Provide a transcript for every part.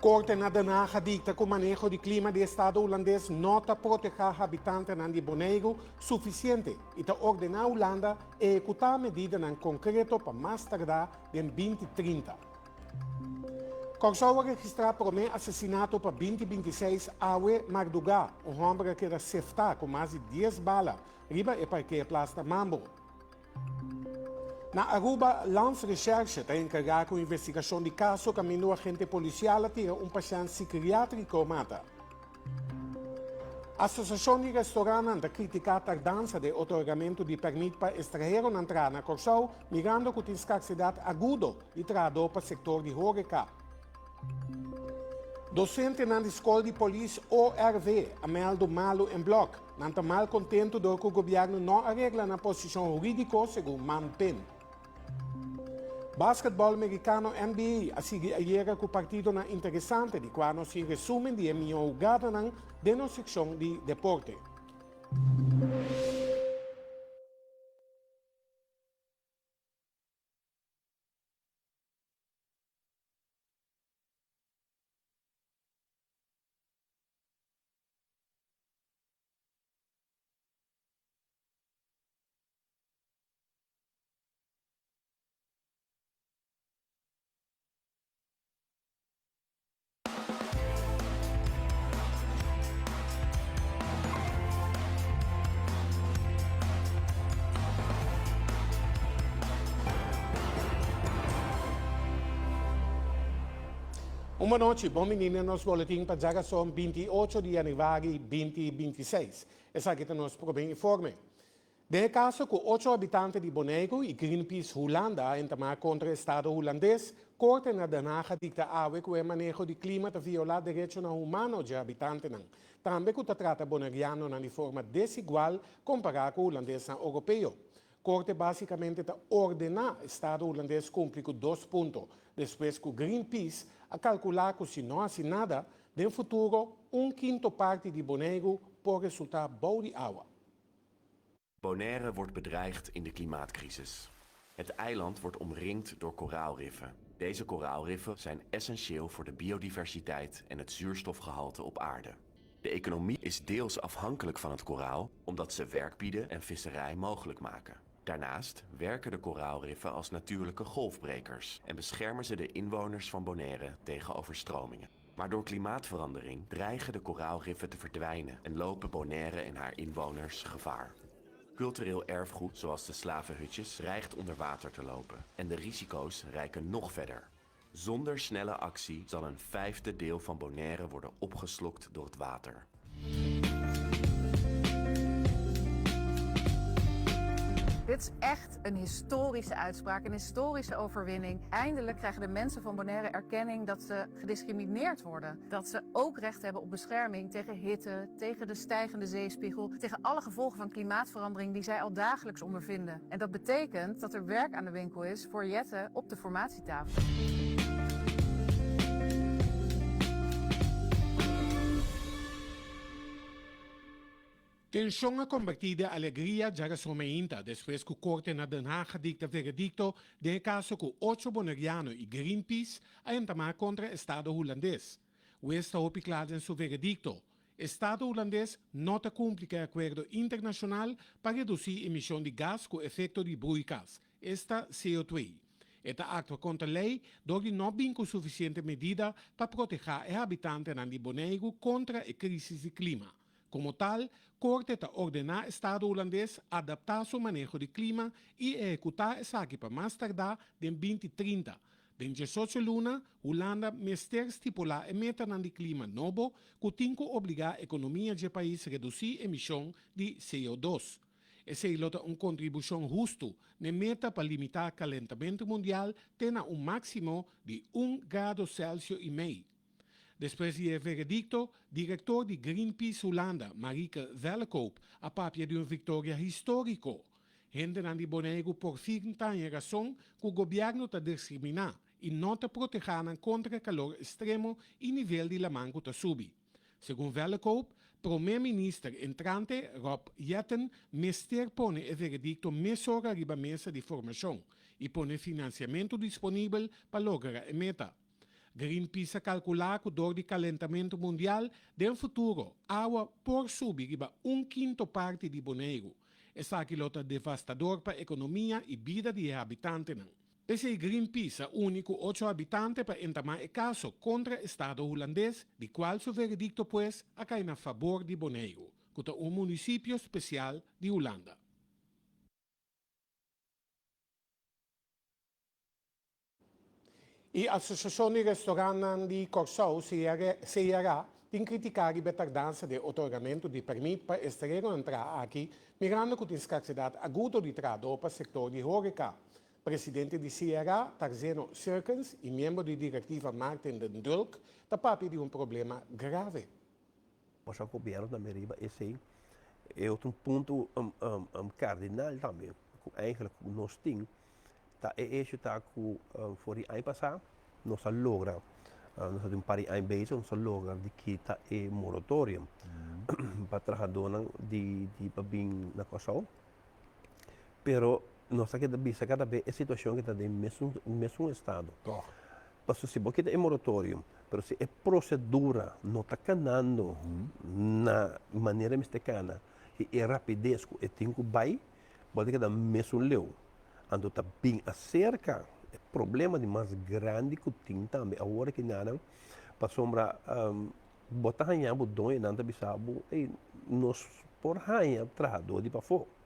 Corte na Den Haag dicta que o manejo de clima do Estado holandês não está proteger habitantes de Bonego suficiente e está ordenar a Holanda a executar medidas em concreto para mais tardar em 2030. Corsau registrar por meio assassinato para 2026 Awe Mardugá, homem que era cefta com mais de 10 balas, riba e parque Plaza Mambo. Na Aruba, Lance Recherche está encarregado com a investigação de caso que a agente policial tira paciente psiquiátrico mata. A Associação de Restaurantes está criticando a tardança de otorgamento de permito para estrangeiros entrar na Corsau, mirando que tem escassidade aguda de trabalho para o setor de horeca. Docente na escola de polícia ORV ameldo malo em bloco. Não está mal contento do que o governo não arregla na posição jurídica, segundo Manpen. Basquetebol americano NBA, assim ayer que o partido na interessante de quando se resume de minha jogada na denominação de deporte. Uma noite, bom menino, nos boletim para já são 28 de janeiro de 2026. Esse aqui é o nosso primeiro informe. De caso que 8 habitantes de Bonego e Greenpeace Holanda entamar contra o Estado holandês, Corte na Den Haag dicta awe que o manejo de clima te viola direitos humanos de habitantes. Também que trata boneriano de forma desigual comparado com o holandês europeu. Corte basicamente ordena o Estado holandês cumprir com 2 pontos, depois que o Greenpeace a calcular que se não assim nada, no futuro, 1/5 parte de Bonego pode resultar bouw de água. Bonaire wordt bedreigd in de klimaatcrisis. Het eiland wordt omringd door koraalriffen. Deze koraalriffen zijn essentieel voor de biodiversiteit en het zuurstofgehalte op aarde. De economie is deels afhankelijk van het koraal, omdat ze werk bieden en visserij mogelijk maken. Daarnaast werken de koraalriffen als natuurlijke golfbrekers en beschermen ze de inwoners van Bonaire tegen overstromingen. Maar door klimaatverandering dreigen de koraalriffen te verdwijnen en lopen Bonaire en haar inwoners gevaar. Cultureel erfgoed, zoals de slavenhutjes, dreigt onder water te lopen en de risico's reiken nog verder. Zonder snelle actie zal 1/5 deel van Bonaire worden opgeslokt door het water. Dit is echt een historische uitspraak, een historische overwinning. Eindelijk krijgen de mensen van Bonaire erkenning dat ze gediscrimineerd worden. Dat ze ook recht hebben op bescherming tegen hitte, tegen de stijgende zeespiegel, tegen alle gevolgen van klimaatverandering die zij al dagelijks ondervinden. En dat betekent dat er werk aan de winkel is voor Jette op de formatietafel. Tensão convertida em alegria já somente depois que o Corte na Den Haag dicta veredicto de caso que 8 bonerianos e Greenpeace a entamar contra o Estado holandês. O está opiclado em seu veredicto. O Estado holandês não cumpre o acordo internacional para reduzir a emissão de gás com efeito de broeikasgas, esta CO2. Esta actua contra a lei, dori não vem com suficiente medida para proteger os habitantes de Bonego contra a crise de clima. Como tal, Corte está ordenar o Estado holandês a adaptar seu manejo de clima e executar essa aqui para mais tardar em 2030. Em 18 luna, Holanda mester estipular a meta de clima novo que tem que obrigar a economia do país a reduzir a emissão de CO2. Essa é uma contribuição justa na meta para limitar o calentamento mundial tenha máximo de 1,5 graus Celsius. Depois de veredicto, diretor de Greenpeace Holanda, Marieke Vellekoop, a papia de uma vitória histórica. Gente de Bonego por fin tem razão que o governo está discriminar e não está protegendo contra calor extremo e nível de lamanco está subir. Segundo Vellekoop, primeiro-ministro entrante Rob Jetten mester pone o veredicto mesora riba mesa de formação e pone financiamento disponível para lograr a meta. Greenpeace calcula que door o calentamento mundial, no futuro, água por subir para 1/5 parte de Bonaire. Essa aquilota devastador para a economia e vida de habitantes. Esse Greenpeace é único 8 habitantes para entamar o caso contra o Estado holandês, de qual seu veredicto, pues, acai na favor de Bonaire, que é um município especial de Holanda. E a Associação de Restaurantes de Corsau, CRA, tem criticado a tardança de otorgamento de permito para estrangeiro entrar aqui, mirando com a escassidade aguda de trabalho para o setor de horeca. Presidente de CRA, Tarzeno Cirkens, e membro da diretiva Martin den Dulk, está papi de um problema grave. Mas o governo da Meriba, esse é outro ponto cardinal também. Eigenlijk, nós temos, está com, voor die eindpassar, nós logra, nós temos para die eindbezen, nós logra de que está é moratório para trabalhadores de babin na Kosovo. Pero nós aqui da bisa cada vez a situação que está no mesmo estado. Mas se você tem moratório, pero se a procedura não está canando na maneira mexicana e a rapidez que tem que vai, pode que dá mesmo leu. Então está bem acerca o problema de mais grande que tem também. Agora que nada, para sombra botar ranha budon e nada bisabo e nós por ranha trabalhador de para fora.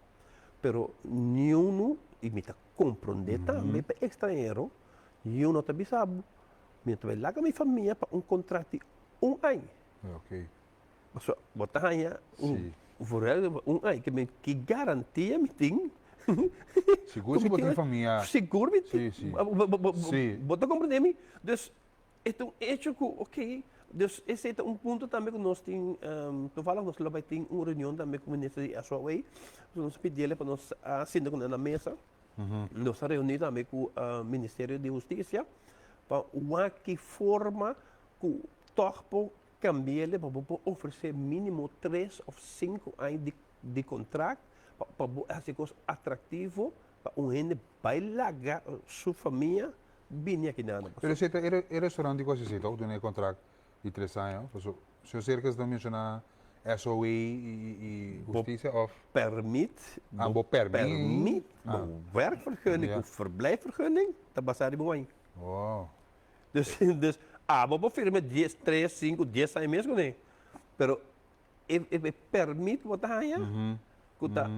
Pero nenhum imita compreender também para estrangeiro, eu não está bisabo. Eu estou lá com a minha família para contrato de ano. Ok. Mas botar ranha que garantia me tem. Seguro se botar família. Seguro me tem. Sim. Bota compreender-me. Então, é um hecho que, ok. Então, esse é um ponto também que nós temos. Tu fala que nós vai ter uma reunião também com o ministro de Açoei. Nós pedimos para nós assinar na mesa. Nós reunimos também com o Ministério de Justiça para uma que forma que o torpo cambie para oferecer mínimo 3 ou 5 anos de contrato para ser atrativo para um gente bailar sua família bem aqui na Ana. Pero o restaurante que você citou, tem um contrato de 3 anos. Se você quer mencionar SOE e justiça of permite werkvergunning of verblijfvergunning te baseren op Wow. Dus vou firma 10, 3, 5, 10 anos mesmo, né? Pero permite botar aí, kuta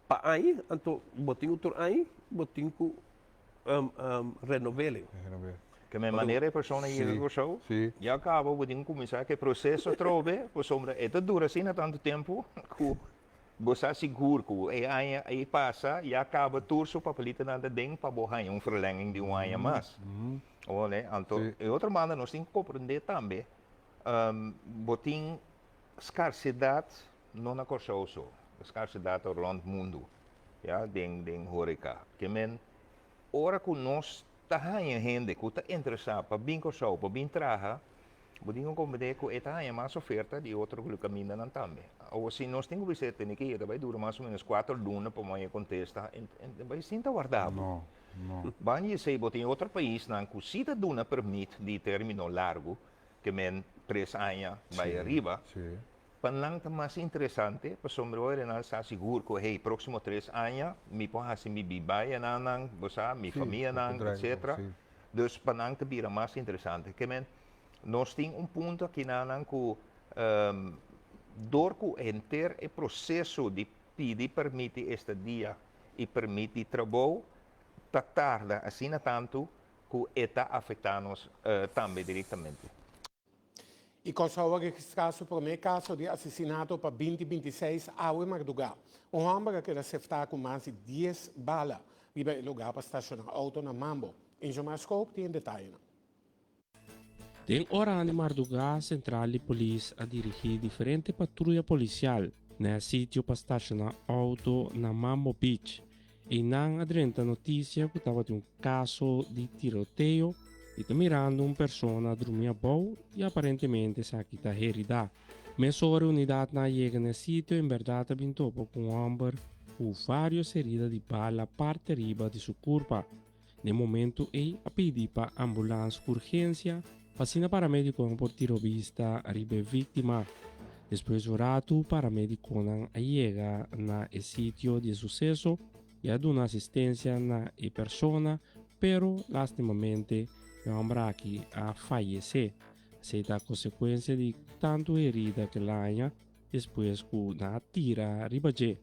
pa aí, então botinho outro aí, botinho renovele. Que mijn manier persoon hier of zo. Sim. Ja, acaba de começar que processo trove, por sombra, é dura assim há tanto tempo, que você seguro que aí passa e acaba tudo o papelito nada ding para borrar verlenging de ano mais. Olha, então, de outra maneira nós temos que compreender também, botin escassidade não na Kosovo, escassidade rond mundo, ja, den horeca. Que men, ora que nós tahanha gente que está interessado para bem Kosovo, para bem trabalhar, podemos compreender que é tahanha mais oferta de outro caminho não também. Ou se nós temos que visitar aqui, vai durar mais ou menos 4 lunas para mim contestar, vai ser guardável. Não. Bem, je sei que em outro país, não, que se a duna permite de termino largo, que men 3 anos vai arriba, para não mais interessante, para sombrear não está seguro que hey, próximo 3 anos, me pode assim me bibai não, você, minha família não, etc. Dus para não vira mais interessante, que men nós temos ponto aqui não que door que enter o processo de pedir permite este dia e permite trabalho tá tarda assim tanto que está afetando-nos também diretamente. E Kosovo registrou o primeiro caso de assassinato para 2026 ao madrugada. Homem que recebeu com mais de 10 balas e vai lugar para estacionar auto na Mambo. Em Jomascope tem detalhe. Den hora de madrugada, central de polícia a dirigir diferente patrulha policial no sítio para estacionar auto na Mambo Beach. E não adianta notícia que estava de caso de tiroteio e está mirando uma pessoa dormir bom e aparentemente se aqui está herida. Mas a unidade não chega no sítio em verdade bem topo com um homem com várias heridas de bala parte riba de sua curva. No momento, a pedir para ambulância com urgência, para paramédico por tirobista arriba vítima. Depois do rato, paramédico chega na sítio de sucesso e a dar assistência na persona, pero lastimamente o homem aqui a falecer. Aceita a consequência de tanto herida que lanha, depois que na tira ribaje.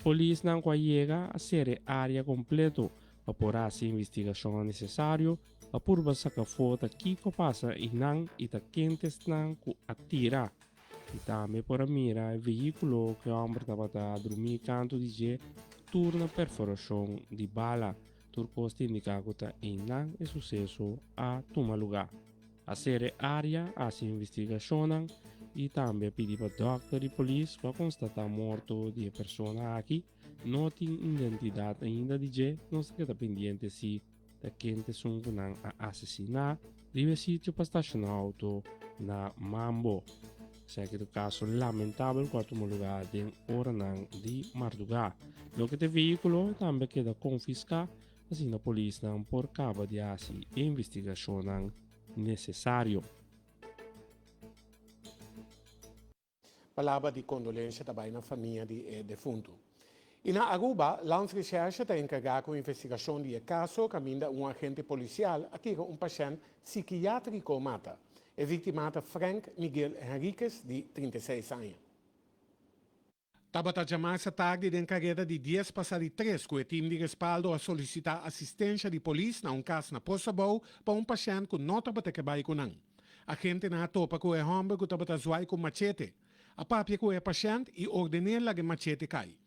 Polícia não chega a ser área completo para por a investigação necessário, para por sacar foto que passa e não e tá quentes não que atira. E também por a mira o veículo que o homem estava a dormir canto de turna perfuração de bala. Turcosta indica que não é sucesso a tomar lugar. A série área a investigação e também pedir para doctor e polícia para constatar a morte de pessoa aqui. Não tem identidade ainda de não se queda pendente se da quente são a assassinar de sítio para estacionar auto na Mambo. Segue o caso lamentável quarto lugar de Oranang de Marduga. Lo que o veículo também queda confiscado, assim a polícia não por cabo de assim investigação necessário. Palavra de condolência também na família de defunto. E na Aruba, Landsrecherche está encarregado com a investigação do caso que agente policial aqui com paciente psiquiátrico mata. A vítima é Frank Miguel Henriquez, de 36 anos. Tabata chamar essa tarde de carreira de 10 passar de 3 com o time de respaldo a solicitar assistência de polícia na caso na Poçabou para paciente que não estava trabalhando com ele. A gente na topa com o homem que estava zoando com machete. A papia com o paciente e ordenou que o machete cai.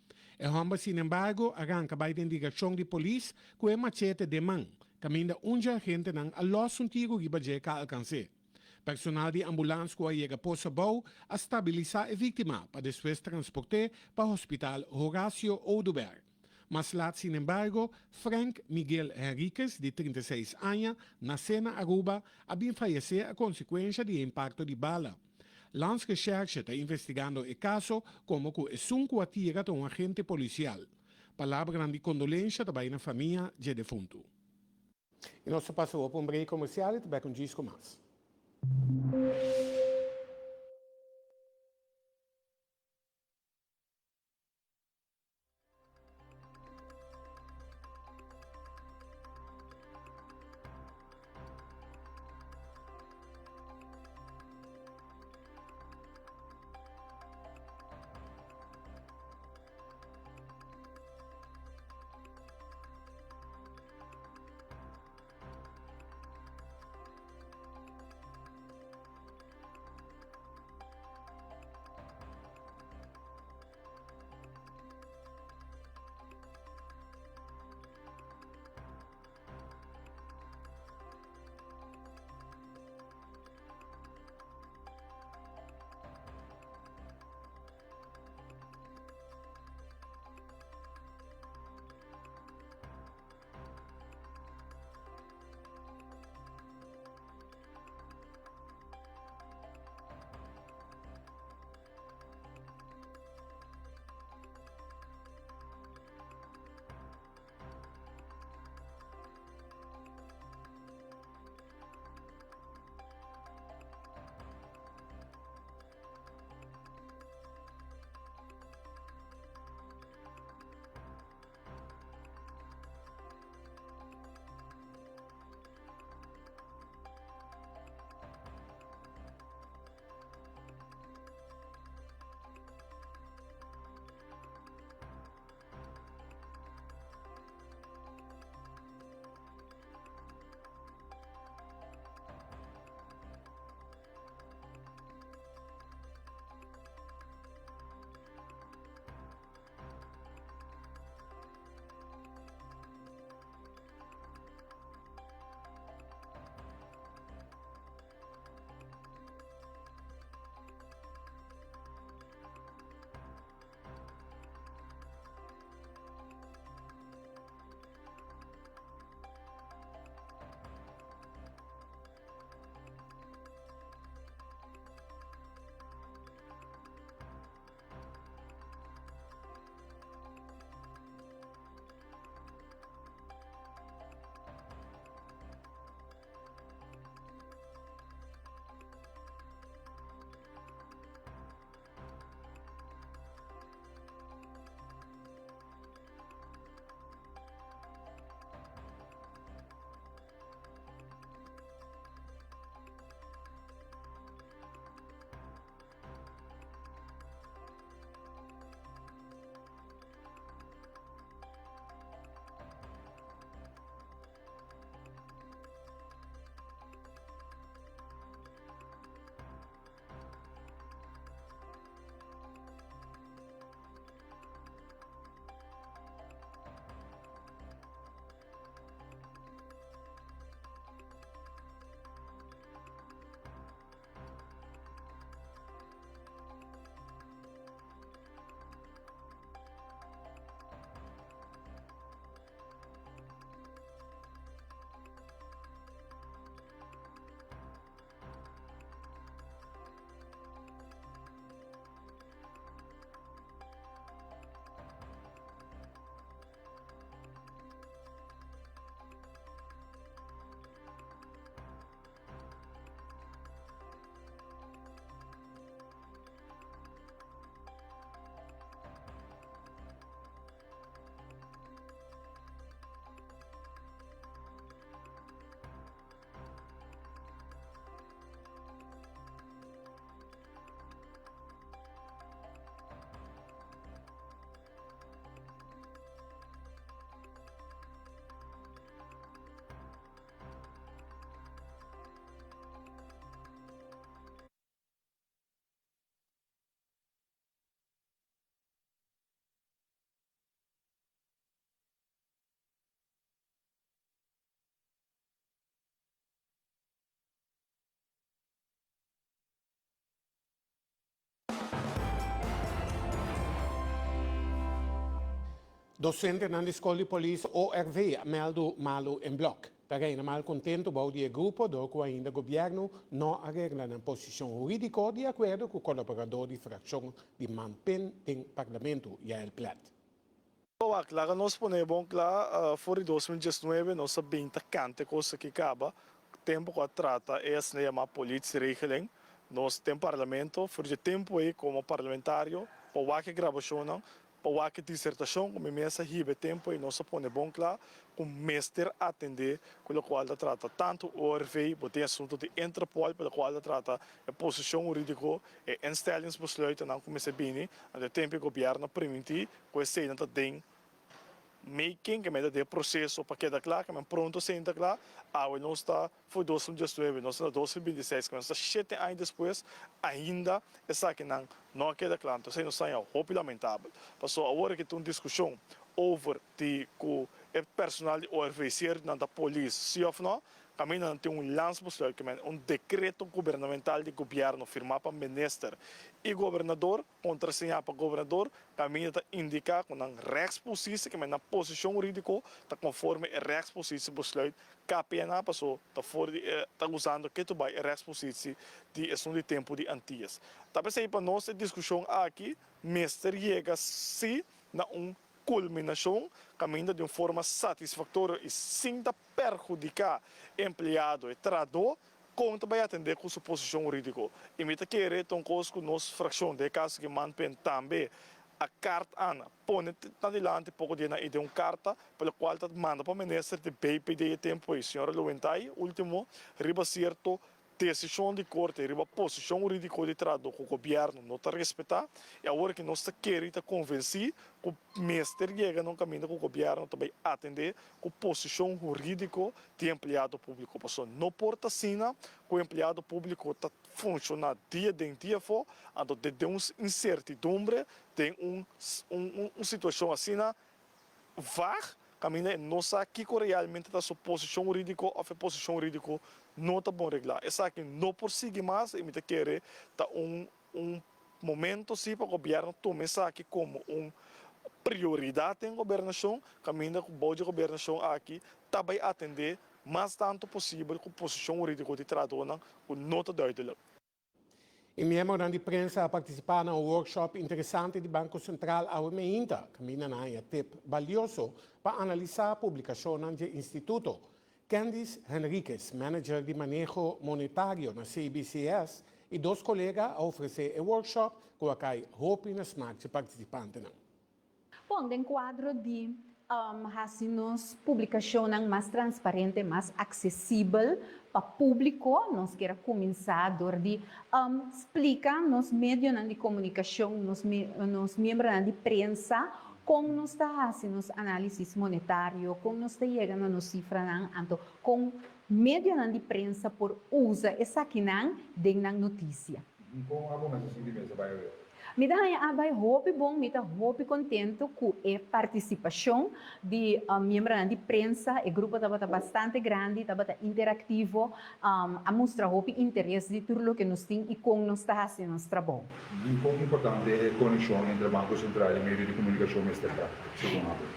O homem, sin embargo, arranca a indicação de polícia com o machete de mão, caminha onde a gente não alôs tiro que vai alcançar. Personal de ambulância que chega Poçabou a estabilizar a vítima para depois transportar para o hospital Horácio Oduber. Mas lá, sin embargo, Frank Miguel Henriquez, de 36 anos, nasceu na Aruba, a bem falecer a consequência do impacto de bala. Landsrecherche está investigando o caso como que é um atira de agente policial. Palavra de condolência também na família de defunto. E nós passamos para break comercial e também com disco mais. Docente na escola de polícia ORV meldo malo em bloco. Para mal contento com o grupo do que ainda o governo não arregla na posição jurídica de acordo com o colaborador de fração de Manpen do parlamento, Yael Plat. Claro, nós ponemos lá, for 2019, nós sabemos que coisa que acaba, tempo que trata é a política regeling, nós temos parlamento, for de tempo aí como parlamentário, para que gravação, para que dissertação, como mesa ribe tempo e nós ponemos lá, com mestre atender, com o qual trata tanto o ORV, tem assunto de Interpol, pelo qual trata a posição jurídica e instellingsbesluiten, não começa bem, no tempo que o governo permitir, que esse não tem making, que me dá processo para que claro, que me pronto senta lá, não está foi 2019, nós está 2026, que está 7 anos depois, ainda essa que não queda claro, então não sai algo lamentável. Passou agora que tem uma discussão over de que o personal de ORV na polícia, se ou não, caminho tem um lance-besluit, decreto governamental de governo firmado para ministro e governador, contrassenhado para governador, caminho está indicar que na rechtsposição, que na posição jurídica, está conforme a rechtsposição besluit, KPNA passou, está usando que tu vai a rechtsposição de ação de tempo de antias. Talvez aí para nós a discussão aqui, ministro chega se na culminação, caminho de uma forma satisfatória e sem perjudicar empregado e trabalhador, quanto vai atender com sua posição jurídica. E me querer então coisa que nós fração de caso que mantém também a carta Ana, põe adiante pouco de uma carta pela qual manda para o ministro de BPD tempo e senhora Luentai, último, riba certo decisão de corte, a posição jurídica de trabalho que o governo não está respeitando, e agora que nós queremos convencer que o mestre chega no caminho que o governo também atender com a posição jurídica de empregado público. Porque não porta assim, que o empregado público está funcionando dia de dia fora, então de uma incertidumbre, tem uma situação assim, vaga, caminho não sabe que realmente está sua posição jurídica ou a posição jurídica não está bom regular. Essa aqui não prossegue mais e me quer tá momento sim para o governo tomar isso aqui como uma prioridade em governação, caminho com o bode de governação aqui também atender mais tanto possível com a posição jurídica de trabalho com nota duidelijk. E membro da imprensa a participar no workshop interessante do Banco Central Aumenta, caminha na tip valioso para analisar a publicação do Instituto. Candice Henriquez, manager de manejo monetário na CBCS, e dois colegas a oferecer o workshop com a qual hope nas marcas participantes. Bom, em quadro de nos publicação mais transparente, mais acessível para o público, nós queremos começar de explicar nos meios de comunicação, nos membros de imprensa, como nós está fazendo nos análises monetários, como nós está chegando nas cifras, com meios de imprensa por usar essa aqui na notícia. Como a bomba assim de mesa vai ver? Me dá a hope bom, me dá hope contento com a participação de membros de imprensa, o grupo estava bastante grande, estava interativo, a mostrar hope interesse de tudo o que nós temos e como nós está fazendo nosso trabalho. E como importante é a conexão entre o Banco Central e o meio de comunicação estatal?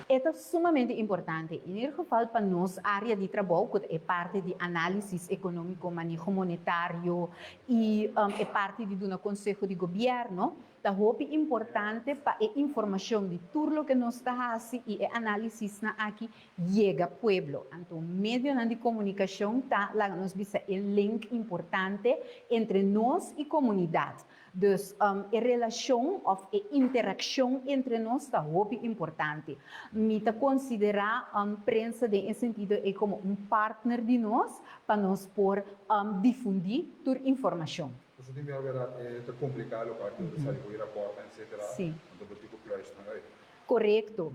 É sumamente importante. Em geval, para nós, a área de trabalho, que é parte de análise econômico, manejo monetário e é parte de um conselho de governo, é importante para a informação de tudo o que nós está fazendo e a análise aqui chega ao povo. Então, meio de comunicação está lá nós vemos o link importante entre nós e a comunidade. Dus a relação ou a interação entre nós está muito importante. Me considerar a imprensa em sentido é como partner de nós para nós por difundir toda a informação. Você tem que ver é complicado a parte de sair com o rapport, etc. Sim. Então, tipo flash, não é? Correcto.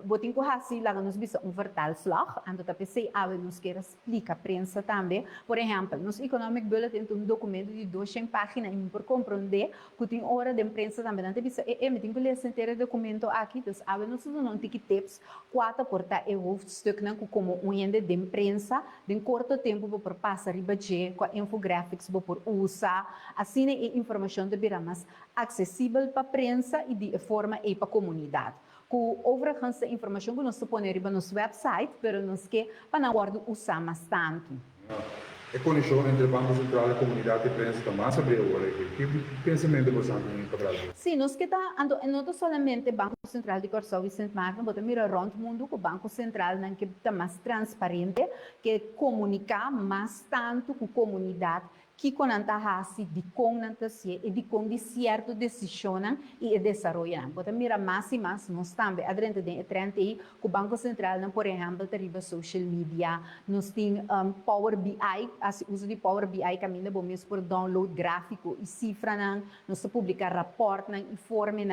Botin ko hasi lang nos bisa vertaalslag. Ando tapos ave nos quer explica a prensa também. Por exemplo, nos economic bulletin um documento de 200 páginas e por compreender que tem hora de imprensa também. Ando bisa me tenho que ler esse inteiro documento aqui. Dus ave nos não tem que tips quatro porta e hoofdstuk não como ende de imprensa em curto tempo por passar ribaje com infographics por usar assim a informação de bira mais acessível para a prensa e de forma e para a comunidade. Com overigens a informação que nós ponemos no nosso website, pero nós que para não usar mais tanto. A conexão entre o Banco Central e a comunidade de prensa está mais abril agora. Que pensamento você tem para o Brasil? Sim, nós que está não somente o Banco Central de Corsau e Sint Maarten, mas também around o mundo, o Banco Central que está mais transparente, que comunica mais tanto com a comunidade, que com a hasi de conantasia e de com certo decisão e desenvolvimento. Mas também mais e mais nós também adrente de trend aí, o Banco Central, por exemplo, arriba social media, nós tem Power BI, as uso de Power BI caminha bom mesmo por download gráfico e cifra nós publicar rapport informe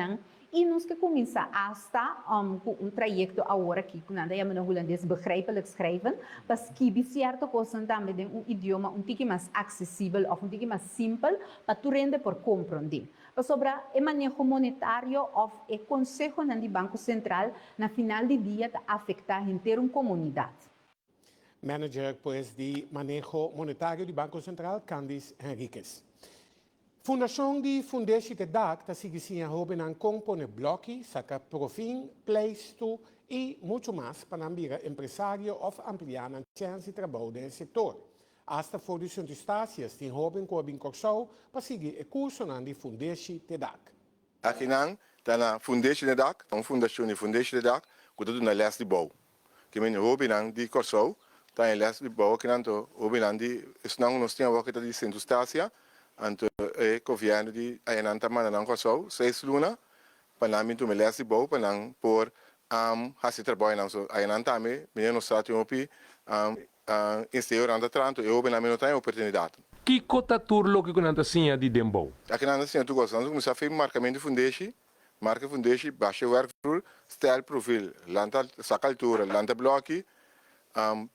e nós que começa hasta com trajecto agora aqui com nada é no holandês begrijpelijk schrijven, mas que certo coisa também de idioma tique mais acessível ou tique mais simples para tu rende por compreender. Sobre o manejo monetário ou o consejo do Banco Central na final de dia te afetar inteira uma comunidade. Manager pues, de Manejo Monetário do Banco Central, Candice Henriquez. Fundação de Fundatie de DAC está seguindo a compone bloque, saca profim, pleisto e muito mais para ambiar empresário ou ampliar a chance de trabalho no setor. Hasta for de estácias tem Robin Corbin Corsau para seguir o curso de Fundatie de DAC. Aqui está na Fundatie de DAC, uma fundação de Fundatie de DAC, que está na leste de bouw. Que é Robin de Corsau, está na leste de bouw, que não Robin de, não nós temos aqui de centro estácia. Anto o governo de Ayananta Mananang Corsau, 6 luna, panami tu melhor bom, panang por hasi trabalho não so Ayananta me, menino sati opi insteu anda tranto, eu bem na não tenho oportunidade. Que cota turlo que conanta sinha de dembo? Aqui na sinha tu gosta, nós começar a fazer marcamento fundatie, marca fundatie, baixa workflow, style profil, lanta sacultura, lanta bloque,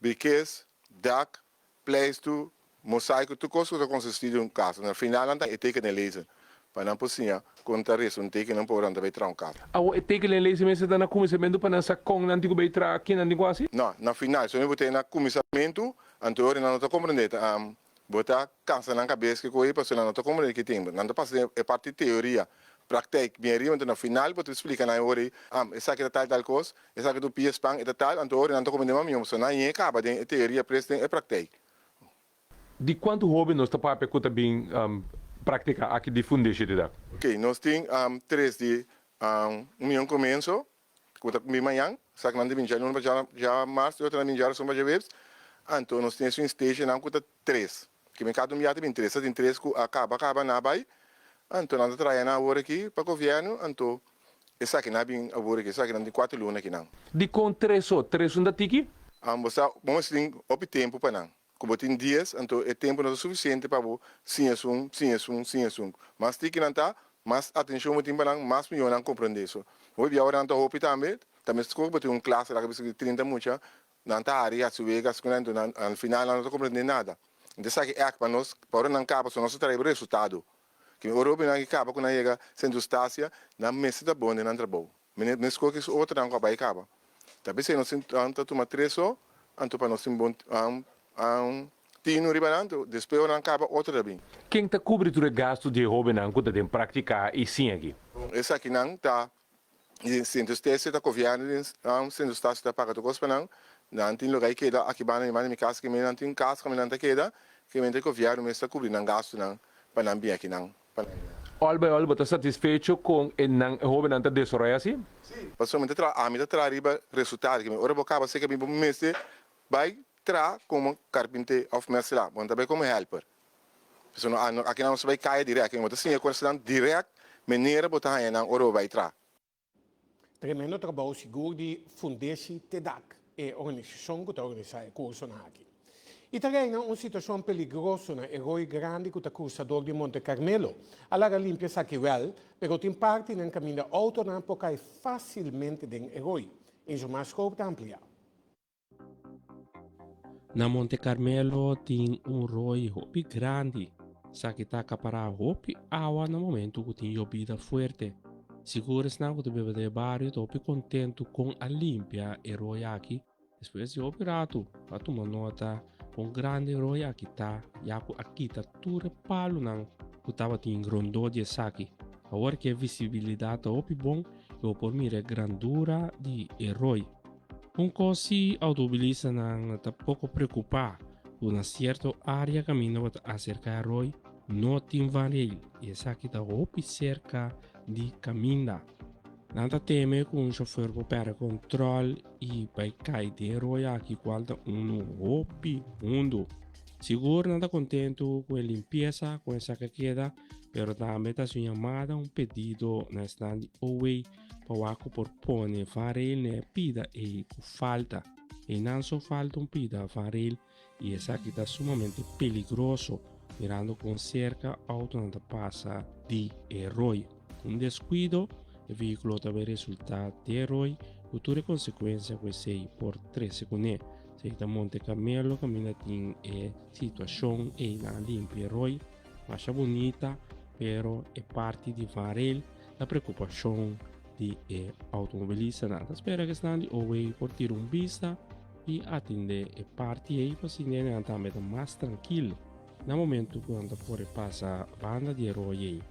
biques, DAC, place to mosaico, tu coisa que consiste em casa. No final, não tem que lezer. Para não poder contar isso, não tem que não pode andar bem trancado. A tem que lezer mesmo na começamento para não saber como não tem que bem trancado aqui não quase? Não, no final, se eu botar na começamento, anterior não está compreendendo. Botar cansa na cabeça que coi para não está compreendendo que tem. Não está passando a parte de teoria. Prática, bem rio, então no final, pode explicar na hora, essa aqui é tal coisa, essa aqui é do PSPAN, é tal, anterior não está compreendendo mesmo. Só não é acaba de teoria, é prática. De quanto hobby nós está para que bem praticar aqui de Fundatie de DAC? Ok, nós temos 3 de milhão começo, que está comigo amanhã, sabe que não devem já março, outra não devem são para webs, então nós temos um stage não que está 3, que me cada dia tem 3, tem 3 que acaba na bai, então nós trabalhamos na hora aqui para o governo, então essa aqui não é a hora aqui, essa aqui não tem 4 lunas aqui não. De com 3 da tiki? Vamos ter o tempo para não. Como tem dias, então o tempo não é suficiente para o sim. Mas tem que não tá, mas atenção muito para não, mais melhor não compreender isso. Hoje agora não está roupa também se como tem classe lá que 30 muito, não tá área se vega, se não no final não está compreendendo nada. Então sabe que é para nós, para não acaba só nosso trabalho resultado. Que o Europa não acaba quando chega sendo estácia, na mesa da bonde não trabalho. Mas que outra não acaba. Talvez se nós não tomar 3 só, então para nós bom tino ribanando, depois não acaba outra também. Quem está cobrindo o gasto de hobby não que tem prática e sim aqui? Essa aqui não está, sendo estácio está governo, sendo estácio está pagando coisa não tem lugar que dá aqui bana em casa que não tem casa que não está queda, que o governo está cobrindo gasto não para não vir aqui não. Olha, está satisfeito com o hobby não está desenvolvendo assim? Sim. Passamos a mim está arriba resultado que ora boca você que me mês vai como carpinteiro ou mestre mas também como helper. Aqui não se vai cair direto, mas assim é quando direto, maneira botar aí na oro vai entrar. Tremendo trabalho seguro de Fundatie de DAC, a organização que está organizando o curso aqui. E também uma situação perigosa na herói grande que está cursador de Monte Carmelo. A larga limpia aqui well, mas tem parte no caminho auto não pode cair facilmente den herói. Em sua scope está ampliado. Na Monte Carmelo tem roi hopi grande. Sa kita para hopi awa no momento que tem llovida fuerte. Seguros não que tu bebe de barrio topi contento com a limpia e roi aqui. Depois de operato, para tomar nota, com grande roi aqui tá, yaku aqui tá tudo palo não, que tava tem grandô de saque. Agora que a visibilidade hopi bom o por mira grandura de herói. Cosi automobilista não está pouco preocupado com uma certa área caminho acerca de herói, não tem varil, e essa aqui está cerca de caminho. Nada teme com o chofer para controle e vai cair de herói aqui quando hopi mundo. Seguro nada contente com a limpeza, com essa que queda, pero também está sua chamada pedido na stand away para por pôr varil na pida e com falta. E não só falta pida varil, e essa aqui está sumamente perigoso, mirando com cerca auto não passa de herói. Descuido, o veículo também resulta de herói, futura consequência que sei por 3 segundos. Se está monte camelo, caminha tem situação e na limpa herói, acha bonita, pero é parte de varil da preocupação de automobilista. Nada espera que estão de away por ter vista e atender é parte aí para se nem também mais tranquilo. No momento quando pode passar banda de herói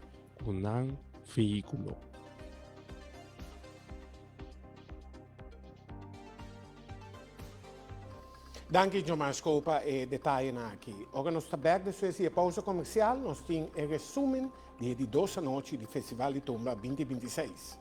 com um veículo. Danke, Jomas Copa, e detalhe aqui. Agora nós estamos back depois da pausa comercial, nós temos o resumo de 12 noites do Festival de Tumba 2026.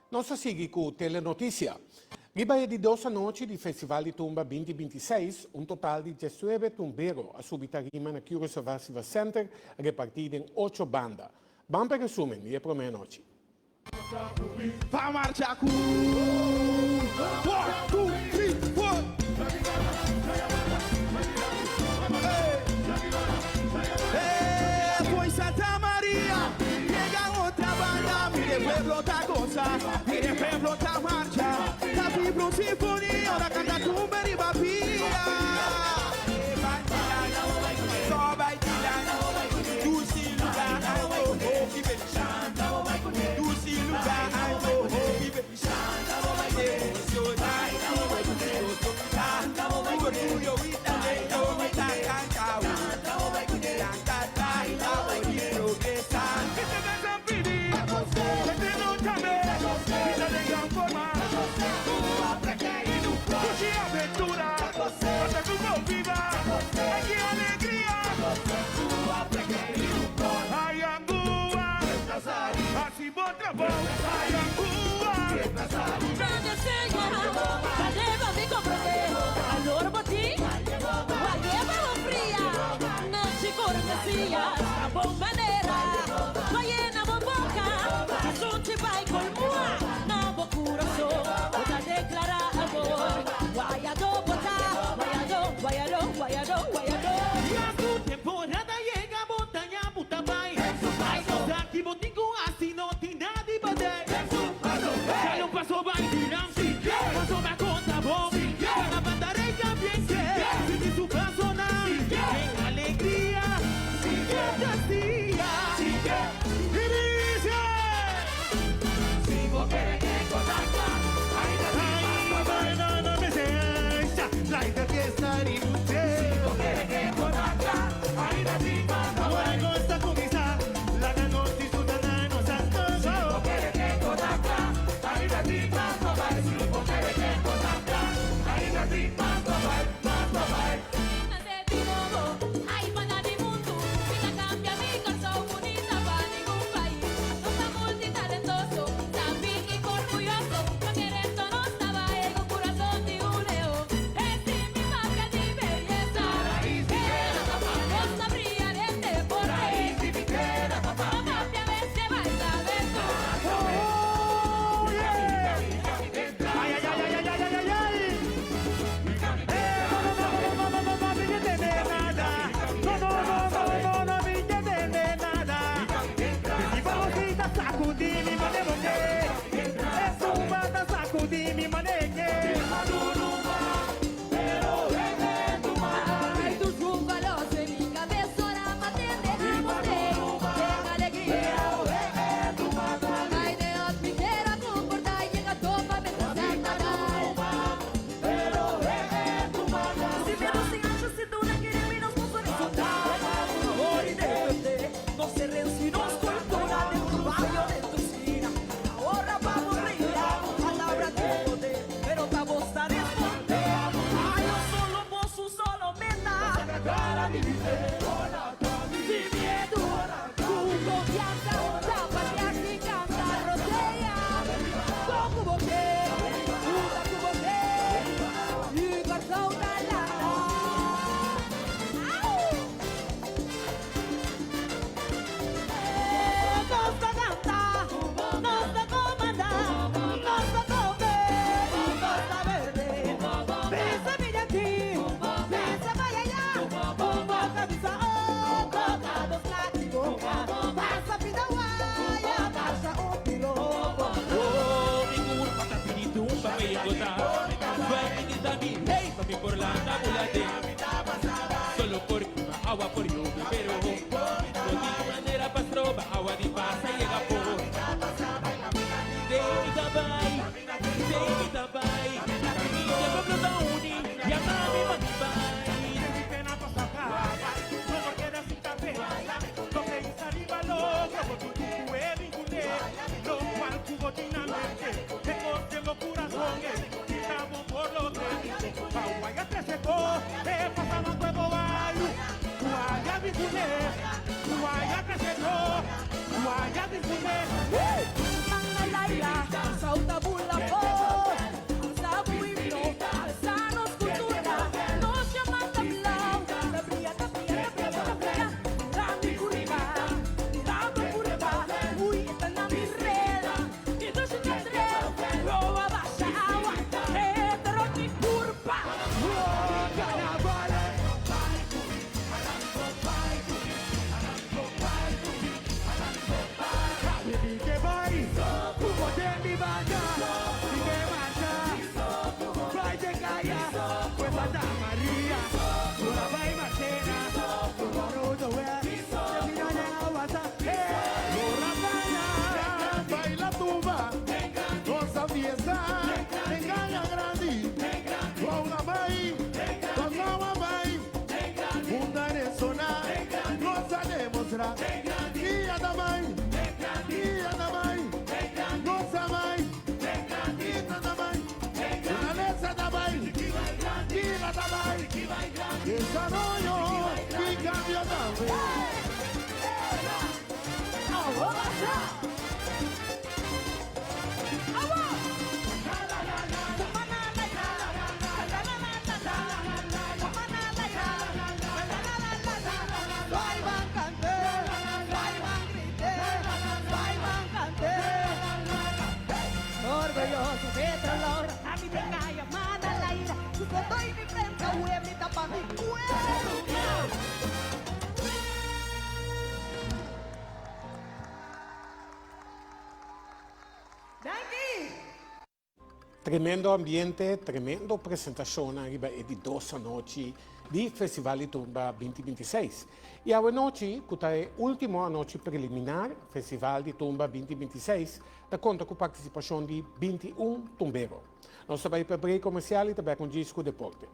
Nós seguimos com a Telenotícia. Riba de 12 noites do Festival de Tumba 2026, um total de 19 tumbeiros a subir rima na Curious Vassiva Center, repartido em 8 bandas. Vamos para o resumo e a primeira noite. Vai marchar com 1, 2, 3, 4. Foi Santa Maria, pega outra banda, mire pueblo ta goza, mire pueblo ta marcha, ta vibro sinfonia, ora canta tumba e babia. Só vai tirar, tu se lugar, Solo por agua por yo, pero de ninguna manera pasó, agua de pasa llega por David Tabay, Camilla Pablo Tauni, y a Mami Matibay. Pena pasa acá, no porque eres un café, lo que es arriba loco, por tu cueve y cune, lo cual cubo dinamente, tengo corazones, estamos por los tres, agua ya te secó, pasamos huevo bayo, guaya mi cune, guaya te secó, guaya mi cune. Laila, sauta bula po, sa buiblo, sa nos kultura, no siya matablaw, tabria, rami kurba, uy, ito na mi reda, ito siya natreo, roa ba sa awa, hetero ni kurba, Baby, que vai, como tem mi banda. Orgulloso petrolor, a mi tenga llamada la ira, su foto y mi frente, hue mi tapa mi cuero. Tremendo ambiente, tremendo presentazione arriba di 12 noci di Festival di Tumba 2026. E a noite, que é última noite preliminar, Festival de Tumba 2026, da conta com participação de 21 tumberos. Nós vamos para o break comercial e também com disco deporte.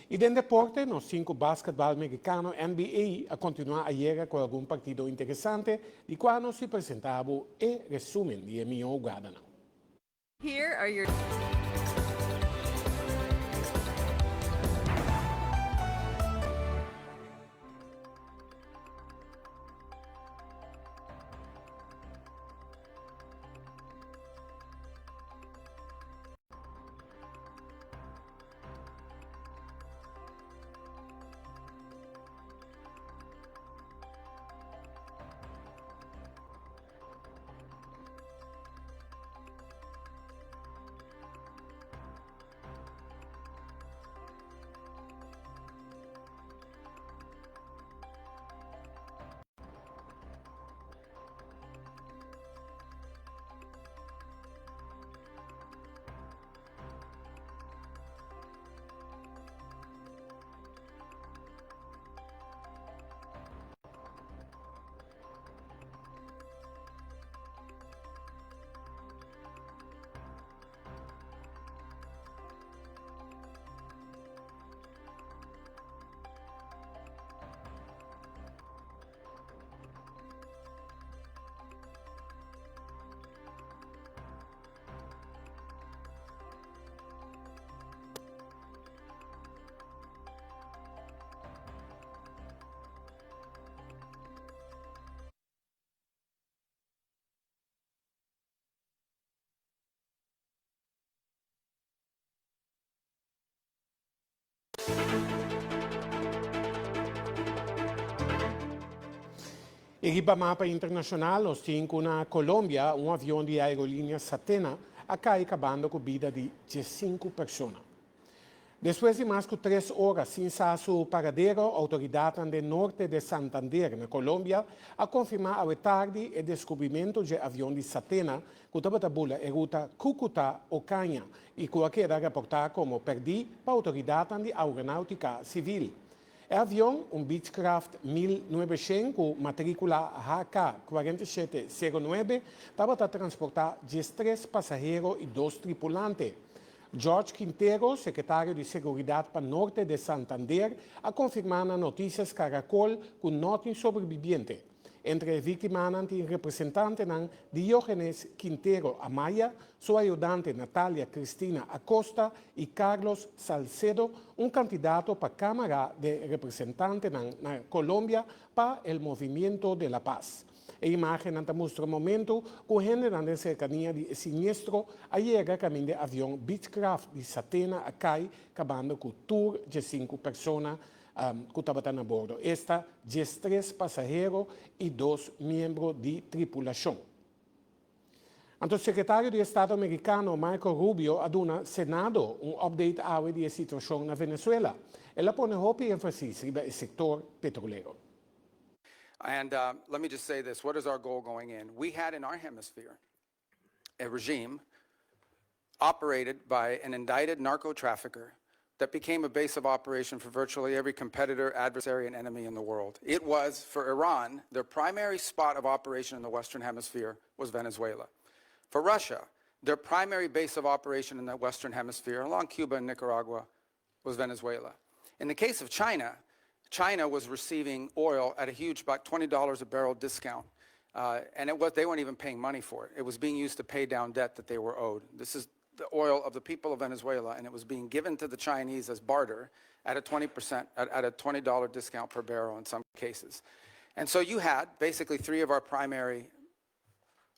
E dentro deporte, no 5 basquetebol americano NBA a continuar ayer com algum partido interessante, de quando se apresentava o resumo de Emilio Gadana. Here are your Iba mapa internacional, nós tínhamos na Colômbia um avião de aerolínea Satena acá acabando com a vida de 15 pessoas. Depois de mais de 3 horas sem seu paradeiro, autoridades do norte de Santander, na Colômbia, a confirmar à tarde o descobrimento de avião de Satena que estava bula a ruta Cúcuta-Ocaña e que era reportado como perdido para autoridades de aeronáutica civil. O avião, um Beechcraft 1900 com matrícula HK4709, estava a transportar 13 passageiros e 2 tripulantes. Jorge Quintero, secretário de Seguridade para o Norte de Santander, a confirmar na notícias Caracol que não tem sobreviviente. Entre as vítimas tem representante Diógenes Quintero Amaya, sua ajudante Natália Cristina Acosta e Carlos Salcedo, um candidato para a Câmara de Representantes na Colômbia para o Movimento de la Paz. A imagem mostra o momento que o gente na cercania de sinistro chega caminho de avião Beechcraft de Satena a cai, acabando com o tour de 5 pessoas que estavam a bordo. Esta, 13 passageiros e 2 membros de tripulação. O secretário de Estado americano Marco Rubio aduna Senado update ao da situação na Venezuela. Ela põe ênfase sobre o setor petrolero. And let me just say this, what is our goal going in? We had in our hemisphere a regime operated by an indicted narco-trafficker that became a base of operation for virtually every competitor, adversary, and enemy in the world. It was, for Iran, their primary spot of operation in the Western Hemisphere was Venezuela. For Russia, their primary base of operation in the Western Hemisphere, along Cuba and Nicaragua, was Venezuela. In the case of China, China was receiving oil at a huge, about $20 a barrel discount. And they weren't even paying money for it. It was being used to pay down debt that they were owed. This is the oil of the people of Venezuela, and it was being given to the Chinese as barter at a 20%, at a $20 discount per barrel in some cases. And so you had basically 3 of our primary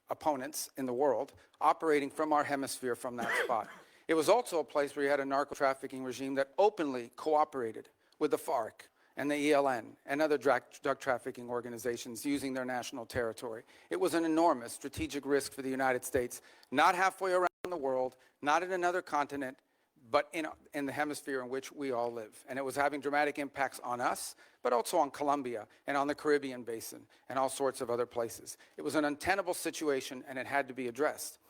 opponents in the world operating from our hemisphere from that spot. It was also a place where you had a narco-trafficking regime that openly cooperated with the FARC and the ELN and other drug trafficking organizations using their national territory. It was an enormous strategic risk for the United States, not halfway around the world, not in another continent, but in the hemisphere in which we all live. And it was having dramatic impacts on us, but also on Colombia and on the Caribbean basin and all sorts of other places. It was an untenable situation, and it had to be addressed.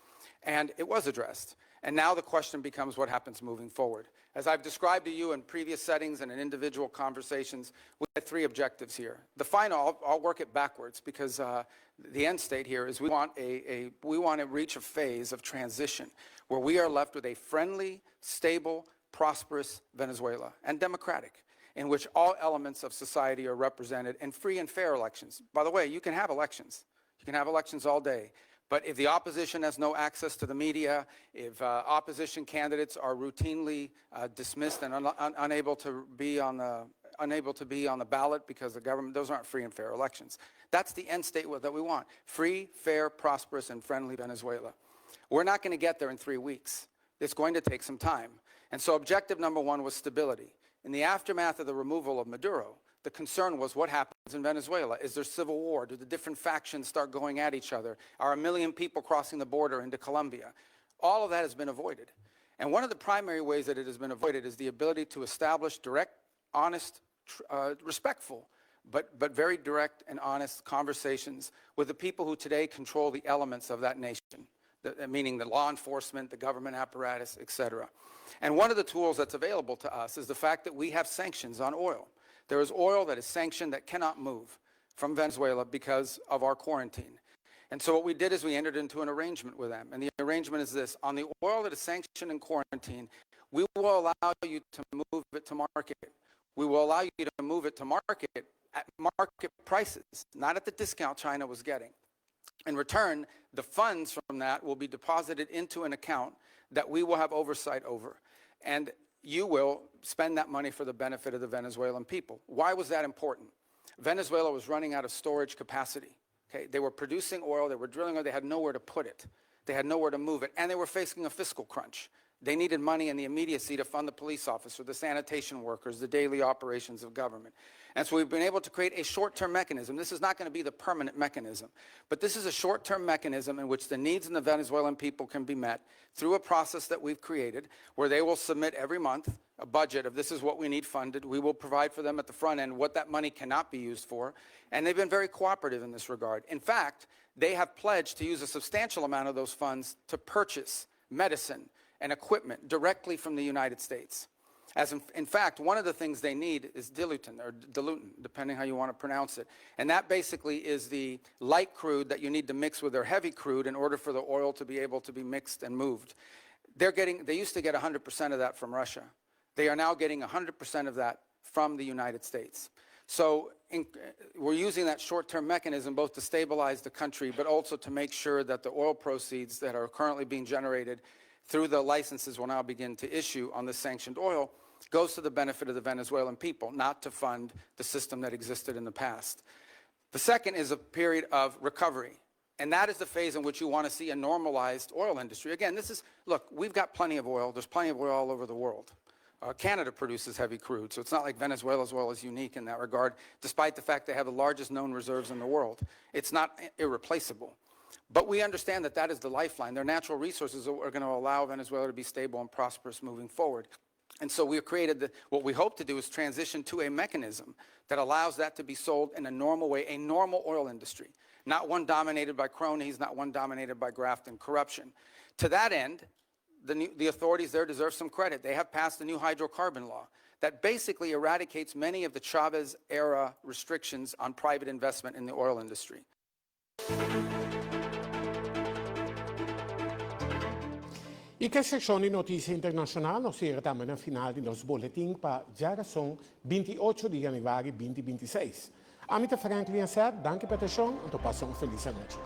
And it was addressed. And now the question becomes what happens moving forward. As I've described to you in previous settings and in individual conversations, we had 3 objectives here. The final, I'll work it backwards because the end state here is we want to reach a phase of transition where we are left with a friendly, stable, prosperous Venezuela and democratic, in which all elements of society are represented in free and fair elections. By the way, you can have elections. You can have elections all day. But if the opposition has no access to the media, if opposition candidates are routinely dismissed and unable to be on the ballot because the government, those aren't free and fair elections. That's the end state that we want. Free, fair, prosperous, and friendly Venezuela. We're not going to get there in 3 weeks. It's going to take some time. And so objective number 1 was stability. In the aftermath of the removal of Maduro, the concern was what happens in Venezuela. Is there civil war? Do the different factions start going at each other? Are 1 million people crossing the border into Colombia? All of that has been avoided. And one of the primary ways that it has been avoided is the ability to establish direct, honest, respectful, but very direct and honest conversations with the people who today control the elements of that nation, meaning the law enforcement, the government apparatus, etc. And one of the tools that's available to us is the fact that we have sanctions on oil. There is oil that is sanctioned that cannot move from Venezuela because of our quarantine. And so what we did is we entered into an arrangement with them. And the arrangement is this. On the oil that is sanctioned in quarantine, we will allow you to move it to market. We will allow you to move it to market at market prices, not at the discount China was getting. In return, the funds from that will be deposited into an account that we will have oversight over. And you will spend that money for the benefit of the Venezuelan people. Why was that important? Venezuela was running out of storage capacity. Okay? They were producing oil, they were drilling oil, they had nowhere to put it. They had nowhere to move it, and they were facing a fiscal crunch. They needed money in the immediacy to fund the police officer, the sanitation workers, the daily operations of government. And so we've been able to create a short-term mechanism. This is not going to be the permanent mechanism, but this is a short-term mechanism in which the needs of the Venezuelan people can be met through a process that we've created where they will submit every month a budget of this is what we need funded. We will provide for them at the front end what that money cannot be used for. And they've been very cooperative in this regard. In fact, they have pledged to use a substantial amount of those funds to purchase medicine and equipment directly from the United States. As in fact, one of the things they need is dilutin, depending how you want to pronounce it. And that basically is the light crude that you need to mix with their heavy crude in order for the oil to be able to be mixed and moved. They used to get 100% of that from Russia. They are now getting 100% of that from the United States. So we're using that short-term mechanism both to stabilize the country, but also to make sure that the oil proceeds that are currently being generated through the licenses we'll now begin to issue on this sanctioned oil goes to the benefit of the Venezuelan people, not to fund the system that existed in the past. The second is a period of recovery. And that is the phase in which you want to see a normalized oil industry. Again, look, we've got plenty of oil. There's plenty of oil all over the world. Canada produces heavy crude, so it's not like Venezuela's oil is unique in that regard, despite the fact they have the largest known reserves in the world. It's not irreplaceable. But we understand that that is the lifeline. Their natural resources are going to allow Venezuela to be stable and prosperous moving forward. And so we've created what we hope to do is transition to a mechanism that allows that to be sold in a normal way, a normal oil industry, not one dominated by cronies, not one dominated by graft and corruption. To that end, the authorities there deserve some credit. They have passed a new hydrocarbon law that basically eradicates many of the Chavez-era restrictions on private investment in the oil industry. E que seção de notícia internacional nós estamos na final de nos boletim para geração 28 de janeiro de 2026. Amita Franklin Assad, danke pela atenção e passam uma feliz noite.